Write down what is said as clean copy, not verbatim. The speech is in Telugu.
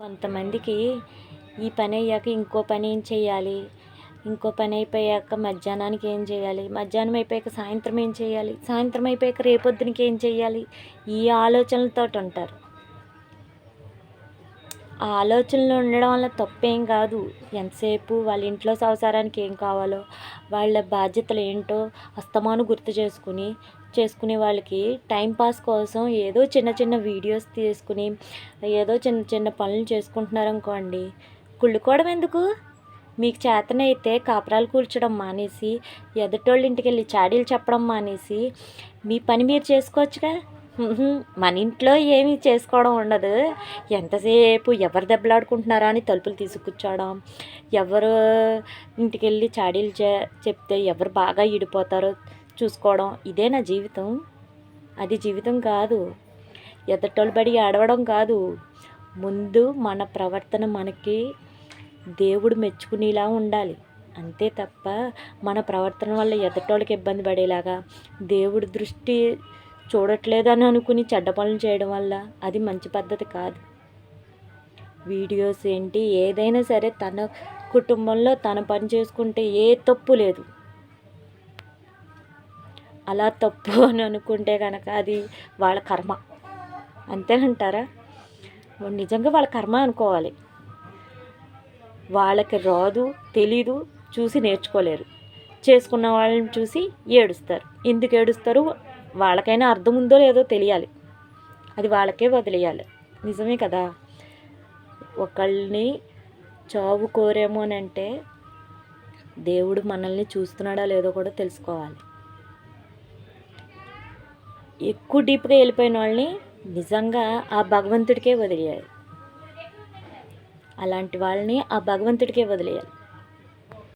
కొంతమందికి ఈ పని అయ్యాక ఇంకో పని ఏం చేయాలి, ఇంకో పని అయిపోయాక మధ్యాహ్నానికి ఏం చేయాలి, మధ్యాహ్నం అయిపోయాక సాయంత్రం ఏం చేయాలి, సాయంత్రం అయిపోయాక రేపొద్దునకి ఏం చేయాలి, ఈ ఆలోచనలతో ఉంటారు. ఆ ఆలోచనలు ఉండడం వల్ల తప్పేం కాదు. ఎంతసేపు వాళ్ళ ఇంట్లో సంసారానికి ఏం కావాలో, వాళ్ళ బాధ్యతలు ఏంటో అస్తమాను గుర్తు చేసుకునే వాళ్ళకి టైంపాస్ కోసం ఏదో చిన్న చిన్న వీడియోస్ తీసుకుని ఏదో చిన్న చిన్న పనులు చేసుకుంటున్నారనుకోండి, కుళ్ళుకోవడం ఎందుకు? మీకు చేతనైతే కాపురాలు కూర్చడం మానేసి, ఎదుటోళ్ళ ఇంటికి వెళ్ళి చాడీలు చెప్పడం మానేసి మీ పని మీరు చేసుకోవచ్చుగా. మన ఇంట్లో ఏమీ చేసుకోవడం ఉండదు. ఎంతసేపు ఎవరు దెబ్బలాడుకుంటున్నారా అని తలుపులు తీసి కూర్చోవడం, ఎవరు ఇంటికి వెళ్ళి చాడీలు చెప్తే ఎవరు బాగా ఈడిపోతారో చూసుకోవడం, ఇదే నా జీవితం. అది జీవితం కాదు. ఎదుటోళ్ళ బడి ఆడవడం కాదు. ముందు మన ప్రవర్తన మనకి దేవుడు మెచ్చుకునేలా ఉండాలి. అంతే తప్ప మన ప్రవర్తన వల్ల ఎదుటోళ్ళకి ఇబ్బంది పడేలాగా, దేవుడి దృష్టి చూడట్లేదని అనుకుని చెడ్డ పనులు చేయడం వల్ల అది మంచి పద్ధతి కాదు. వీడియోస్ ఏంటి, ఏదైనా సరే తన కుటుంబంలో తన పని చేసుకుంటే ఏ తప్పు లేదు. అలా తప్పు అని అనుకుంటే కనుక అది వాళ్ళ కర్మ. అంతేనంటారా? నిజంగా వాళ్ళ కర్మ అనుకోవాలి. వాళ్ళకి రాదు, తెలీదు, చూసి నేర్చుకోలేరు. చేసుకున్న వాళ్ళని చూసి ఏడుస్తారు. ఎందుకు ఏడుస్తారు? వాళ్ళకైనా అర్థం ఉందో లేదో తెలియాలి. అది వాళ్ళకే వదిలేయాలి. నిజమే కదా. ఒకళ్ళని చావు కోరేమో అని అంటే దేవుడు మనల్ని చూస్తున్నాడా లేదో కూడా తెలుసుకోవాలి. ఎక్కువ డీప్గా వెళ్ళిపోయిన వాళ్ళని నిజంగా ఆ భగవంతుడికే వదిలేయాలి. అలాంటి వాళ్ళని ఆ భగవంతుడికే వదిలేయాలి.